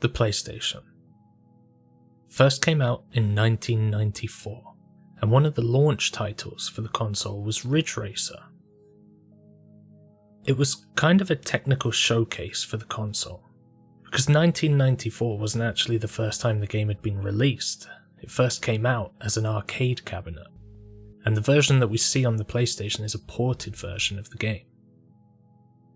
the PlayStation. First came out in 1994, and one of the launch titles for the console was Ridge Racer. It was kind of a technical showcase for the console, because 1994 wasn't actually the first time the game had been released. It first came out as an arcade cabinet, and the version that we see on the PlayStation is a ported version of the game.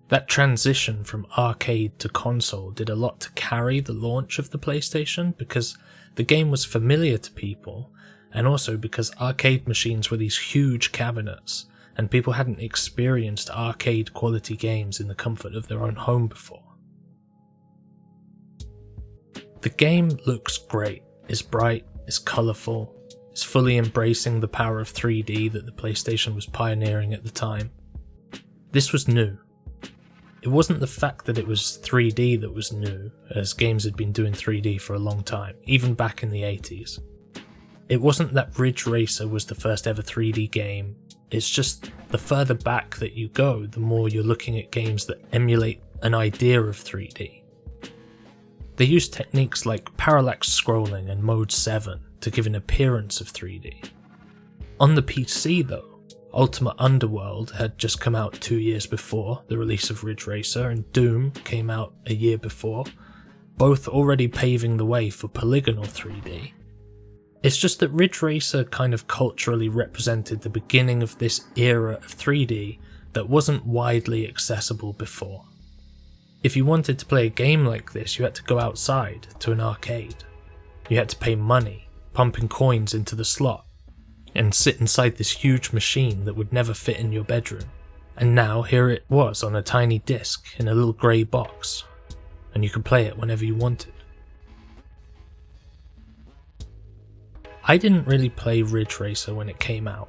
That transition from arcade to console did a lot to carry the launch of the PlayStation, because the game was familiar to people, and also because arcade machines were these huge cabinets, and people hadn't experienced arcade quality games in the comfort of their own home before. The game looks great, it's bright, it's colourful, it's fully embracing the power of 3D that the PlayStation was pioneering at the time. This was new. It wasn't the fact that it was 3D that was new, as games had been doing 3D for a long time, even back in the 80s. It wasn't that Ridge Racer was the first ever 3D game, it's just the further back that you go, the more you're looking at games that emulate an idea of 3D. They use techniques like parallax scrolling and Mode 7 to give an appearance of 3D. On the PC though, Ultimate Underworld had just come out 2 years before the release of Ridge Racer, and Doom came out a year before, both already paving the way for polygonal 3D. It's just that Ridge Racer kind of culturally represented the beginning of this era of 3D that wasn't widely accessible before. If you wanted to play a game like this, you had to go outside to an arcade. You had to pay money, pumping coins into the slot, and sit inside this huge machine that would never fit in your bedroom. And now here it was on a tiny disc in a little grey box, and you could play it whenever you wanted. I didn't really play Ridge Racer when it came out.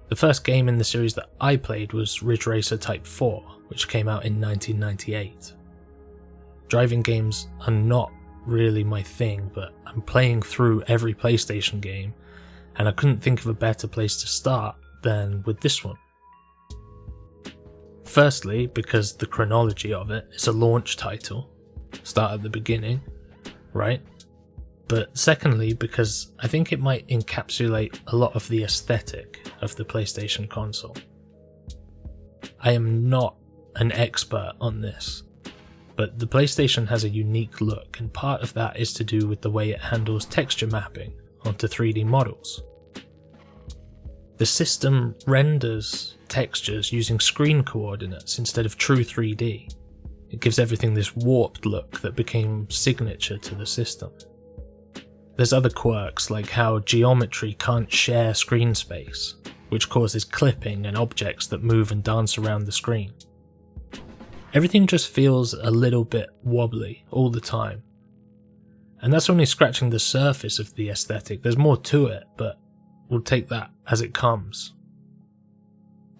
The first game in the series that I played was Ridge Racer Type 4, which came out in 1998. Driving games are not really my thing, but I'm playing through every PlayStation game, and I couldn't think of a better place to start than with this one. Firstly, because the chronology of it is a launch title, start at the beginning, right? But secondly, because I think it might encapsulate a lot of the aesthetic of the PlayStation console. I am not an expert on this, but the PlayStation has a unique look, and part of that is to do with the way it handles texture mapping onto 3D models. The system renders textures using screen coordinates instead of true 3D. It gives everything this warped look that became signature to the system. There's other quirks like how geometry can't share screen space, which causes clipping and objects that move and dance around the screen. Everything just feels a little bit wobbly all the time. And that's only scratching the surface of the aesthetic. There's more to it, but we'll take that as it comes.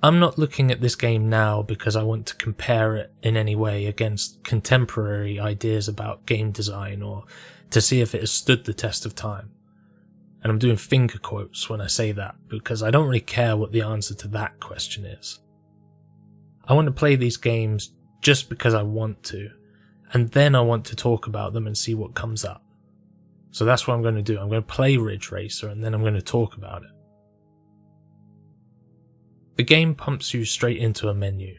I'm not looking at this game now because I want to compare it in any way against contemporary ideas about game design or to see if it has stood the test of time. And I'm doing finger quotes when I say that because I don't really care what the answer to that question is. I want to play these games just because I want to, and then I want to talk about them and see what comes up. So that's what I'm going to do. I'm going to play Ridge Racer and then I'm going to talk about it. The game pumps you straight into a menu.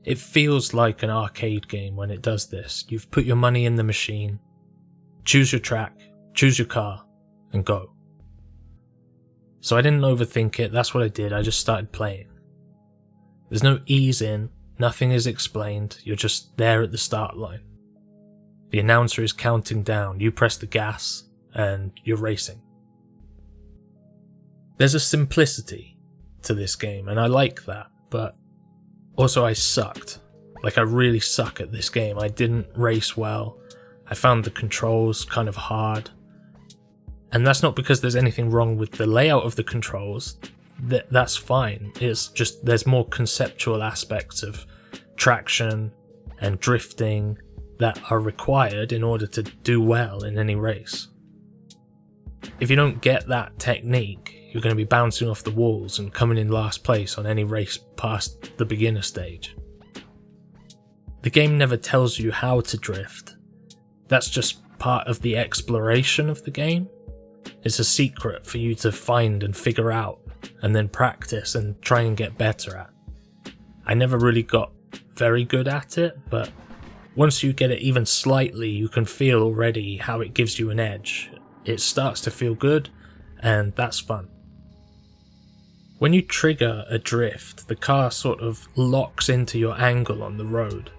It feels like an arcade game when it does this. You've put your money in the machine, choose your track, choose your car, and go. So I didn't overthink it, that's what I did, I just started playing. There's no ease in, nothing is explained, you're just there at the start line. The announcer is counting down, you press the gas, and you're racing. There's a simplicity to this game, and I like that, but also I sucked. Like, I really suck at this game. I didn't race well, I found the controls kind of hard. And that's not because there's anything wrong with the layout of the controls, that's fine. It's just there's more conceptual aspects of traction and drifting that are required in order to do well in any race. If you don't get that technique, you're going to be bouncing off the walls and coming in last place on any race past the beginner stage. The game never tells you how to drift, That's just part of the exploration of the game. It's a secret for you to find and figure out, and then practice and try and get better at. I never really got very good at it, but once you get it even slightly, you can feel already how it gives you an edge. It starts to feel good, and that's fun. When you trigger a drift, the car sort of locks into your angle on the road,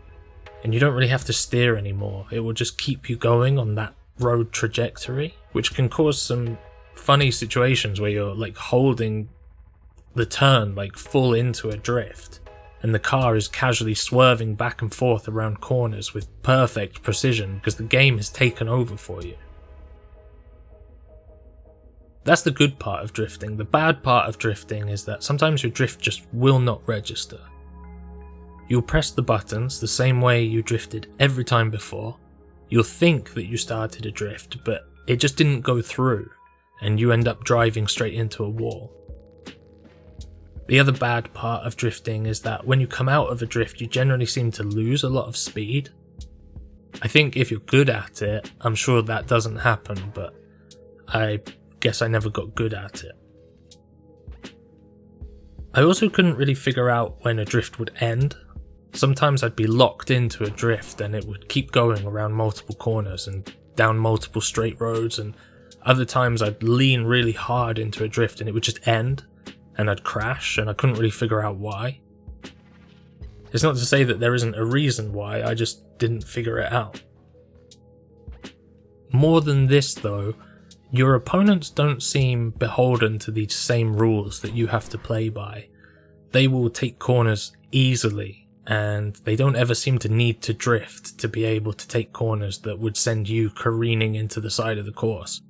and you don't really have to steer anymore. It will just keep you going on that road trajectory, which can cause some funny situations where you're like holding the turn like full into a drift, and the car is casually swerving back and forth around corners with perfect precision because the game has taken over for you. That's the good part of drifting. The bad part of drifting is that sometimes your drift just will not register. You'll press the buttons the same way you drifted every time before. You'll think that you started a drift, but it just didn't go through, and you end up driving straight into a wall. The other bad part of drifting is that when you come out of a drift, you generally seem to lose a lot of speed. I think if you're good at it, I'm sure that doesn't happen, but I guess I never got good at it. I also couldn't really figure out when a drift would end. Sometimes I'd be locked into a drift and it would keep going around multiple corners and down multiple straight roads, and other times I'd lean really hard into a drift and it would just end and I'd crash, and I couldn't really figure out why. It's not to say that there isn't a reason why, I just didn't figure it out. More than this though, your opponents don't seem beholden to these same rules that you have to play by. They will take corners easily, and they don't ever seem to need to drift to be able to take corners that would send you careening into the side of the course.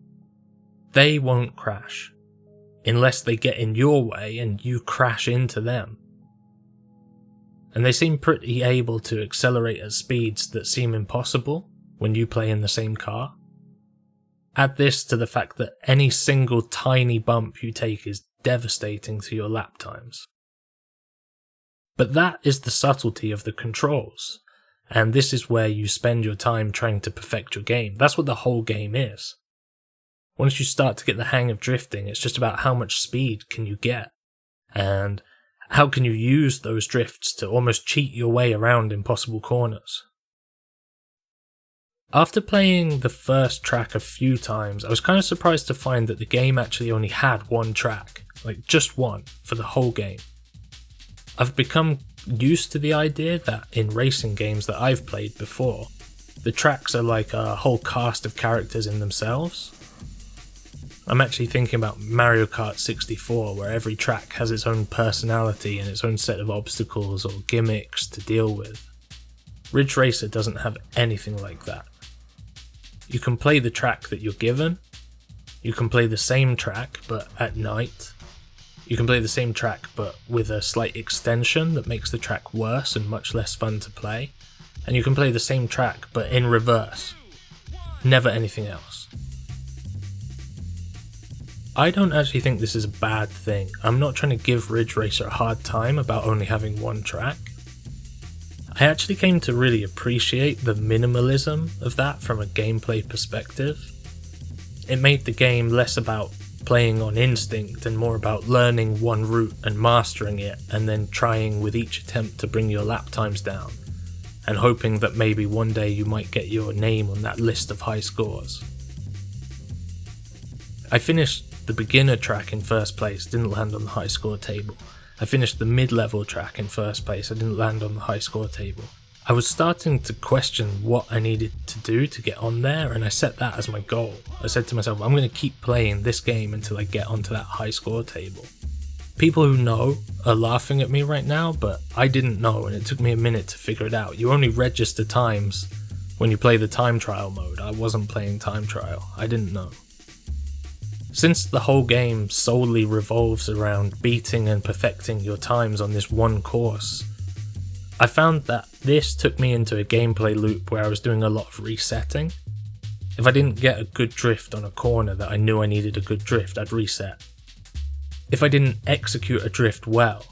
They won't crash, unless they get in your way and you crash into them. And they seem pretty able to accelerate at speeds that seem impossible when you play in the same car. Add this to the fact that any single tiny bump you take is devastating to your lap times. But that is the subtlety of the controls, and this is where you spend your time trying to perfect your game. That's what the whole game is. Once you start to get the hang of drifting, it's just about how much speed can you get, and how can you use those drifts to almost cheat your way around impossible corners. After playing the first track a few times, I was kind of surprised to find that the game actually only had one track, like just one, for the whole game. I've become used to the idea that in racing games that I've played before, the tracks are like a whole cast of characters in themselves. I'm actually thinking about Mario Kart 64, where every track has its own personality and its own set of obstacles or gimmicks to deal with. Ridge Racer doesn't have anything like that. You can play the track that you're given, you can play the same track but at night, you can play the same track but with a slight extension that makes the track worse and much less fun to play, and you can play the same track but in reverse. Never anything else. I don't actually think this is a bad thing. I'm not trying to give Ridge Racer a hard time about only having one track. I actually came to really appreciate the minimalism of that from a gameplay perspective. It made the game less about playing on instinct and more about learning one route and mastering it, and then trying with each attempt to bring your lap times down, and hoping that maybe one day you might get your name on that list of high scores. I finished the beginner track in first place, didn't land on the high score table. I finished the mid-level track in first place, I didn't land on the high score table. I was starting to question what I needed to do to get on there, and I set that as my goal. I said to myself, I'm going to keep playing this game until I get onto that high score table. People who know are laughing at me right now, but I didn't know, and it took me a minute to figure it out. You only register times when you play the time trial mode. I wasn't playing time trial, I didn't know. Since the whole game solely revolves around beating and perfecting your times on this one course, I found that this took me into a gameplay loop where I was doing a lot of resetting. If I didn't get a good drift on a corner that I knew I needed a good drift, I'd reset. If I didn't execute a drift well,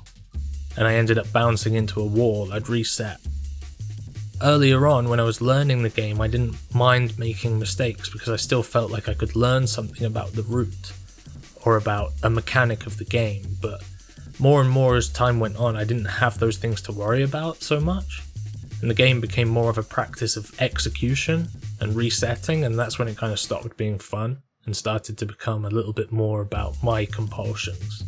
and I ended up bouncing into a wall, I'd reset. Earlier on, when I was learning the game, I didn't mind making mistakes because I still felt like I could learn something about the route or about a mechanic of the game, but more and more as time went on, I didn't have those things to worry about so much, and the game became more of a practice of execution and resetting, and that's when it kind of stopped being fun and started to become a little bit more about my compulsions.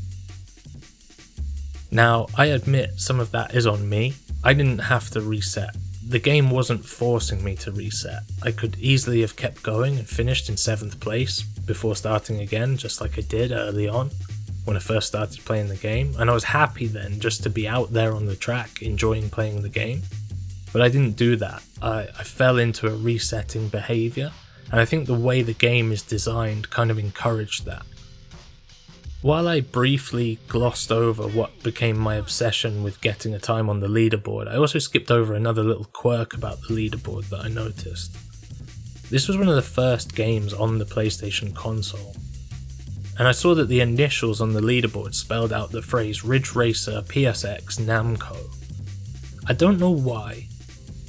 Now, I admit some of that is on me. I didn't have to reset. The game wasn't forcing me to reset. I could easily have kept going and finished in 7th place before starting again, just like I did early on when I first started playing the game, and I was happy then just to be out there on the track enjoying playing the game. But I didn't do that. I fell into a resetting behaviour, and I think the way the game is designed kind of encouraged that. While I briefly glossed over what became my obsession with getting a time on the leaderboard, I also skipped over another little quirk about the leaderboard that I noticed. This was one of the first games on the PlayStation console, and I saw that the initials on the leaderboard spelled out the phrase Ridge Racer PSX Namco. I don't know why.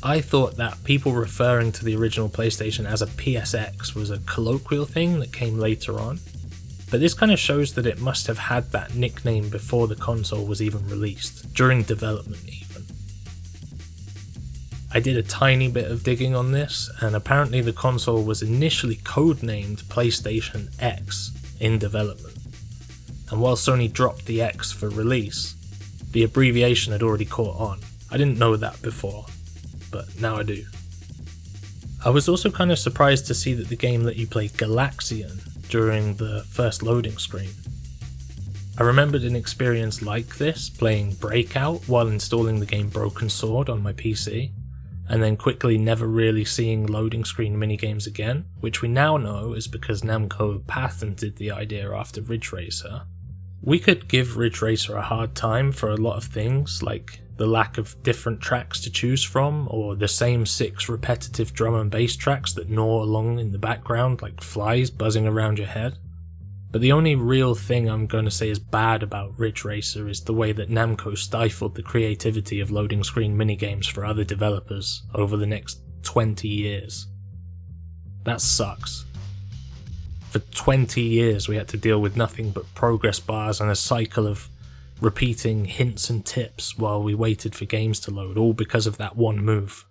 I thought that people referring to the original PlayStation as a PSX was a colloquial thing that came later on, but this kind of shows that it must have had that nickname before the console was even released, during development even. I did a tiny bit of digging on this, and apparently the console was initially codenamed PlayStation X in development, and while Sony dropped the X for release, the abbreviation had already caught on. I didn't know that before, but now I do. I was also kind of surprised to see that the game let you play Galaxian during the first loading screen. I remembered an experience like this playing Breakout while installing the game Broken Sword on my PC, and then quickly never really seeing loading screen minigames again, which we now know is because Namco patented the idea after Ridge Racer. We could give Ridge Racer a hard time for a lot of things, like the lack of different tracks to choose from, or the same 6 repetitive drum and bass tracks that gnaw along in the background like flies buzzing around your head. But the only real thing I'm going to say is bad about Ridge Racer is the way that Namco stifled the creativity of loading screen minigames for other developers over the next 20 years. That sucks. For 20 years we had to deal with nothing but progress bars and a cycle of repeating hints and tips while we waited for games to load, all because of that one move.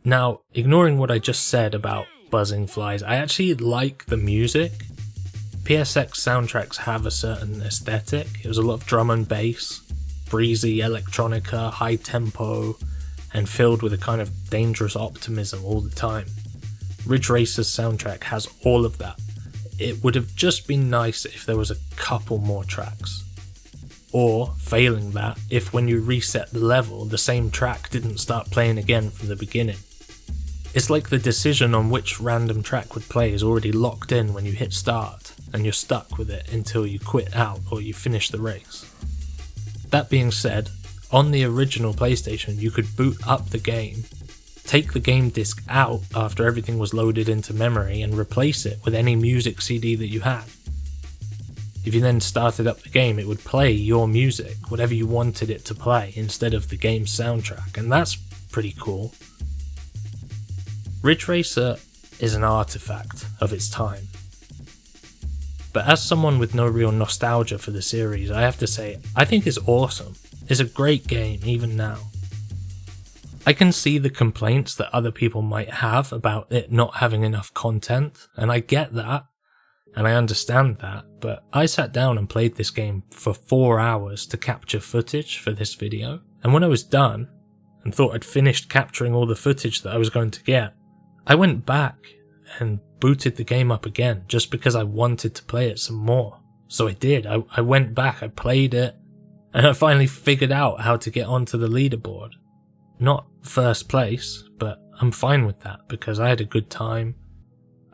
Now, ignoring what I just said about buzzing flies, I actually like the music. PSX soundtracks have a certain aesthetic. It was a lot of drum and bass, breezy electronica, high tempo, and filled with a kind of dangerous optimism all the time. Ridge Racer's soundtrack has all of that. It would have just been nice if there was a couple more tracks. Or, failing that, if when you reset the level, the same track didn't start playing again from the beginning. It's like the decision on which random track would play is already locked in when you hit start, and you're stuck with it until you quit out or you finish the race. That being said, on the original PlayStation you could boot up the game, take the game disc out after everything was loaded into memory and replace it with any music CD that you had. If you then started up the game, it would play your music, whatever you wanted it to play, instead of the game's soundtrack, and that's pretty cool. Ridge Racer is an artifact of its time. But as someone with no real nostalgia for the series, I have to say, I think it's awesome. It's a great game, even now. I can see the complaints that other people might have about it not having enough content, and I get that, and I understand that, but I sat down and played this game for 4 hours to capture footage for this video, and when I was done, and thought I'd finished capturing all the footage that I was going to get, I went back and booted the game up again, just because I wanted to play it some more. So I did, I went back, I played it, and I finally figured out how to get onto the leaderboard. Not first place, but I'm fine with that because I had a good time.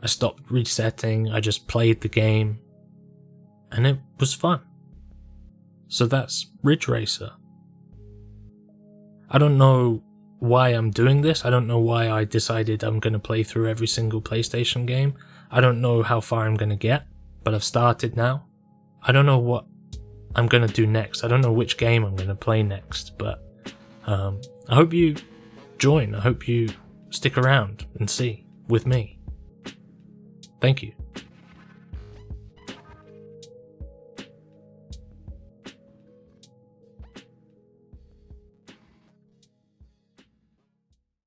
I stopped resetting, I just played the game, and it was fun. So that's Ridge Racer. I don't know why I'm doing this, I don't know why I decided I'm going to play through every single PlayStation game. I don't know how far I'm going to get, but I've started now. I don't know what I'm going to do next, I don't know which game I'm going to play next, but I hope you join. I hope you stick around and see with me. Thank you.